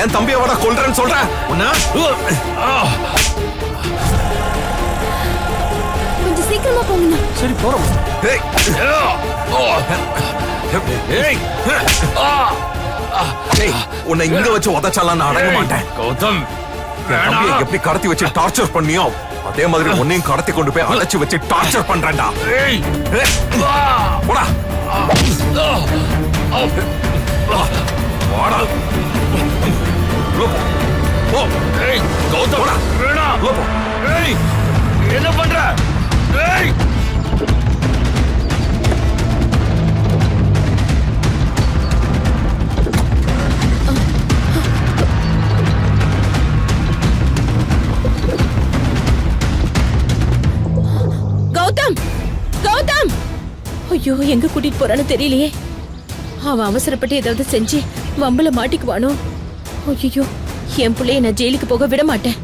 என் தம்பியை விட கொல்றேன்னு சொல்றேன் உன்ன. கொஞ்சம் சீக்கிரமா போங்கண்ணா. சரி போறோம். ஏய். ஏய். ஏய், உன்னை இங்க வச்சு உதச்சாலாம் நான் அடங்க மாட்டேன். கௌதம், என் தம்பியை எப்படி கடத்தி வச்சு டார்ச்சர் பண்ணியோ அதே மாதிரி உன்னையும் கடத்தி கொண்டு போய் அழைச்சு வச்சு டார்ச்சர் பண்றேன்டா. ஏய், போடா. போடா. போ. ஏய், கௌதம், போடா. வேணாம். போ. ஏய், என்ன பண்ற? ஏய், கௌதம், கௌதம்! ஐயோ, எங்க கூட்டிட்டு போறான்னு தெரியலையே. அவன் அவசரப்பட்டு ஏதாவது செஞ்சு வம்பல மாட்டிக்குவானோ? ஐயோ, என் பிள்ளைய நான் ஜெயிலுக்கு போக விட மாட்டேன்.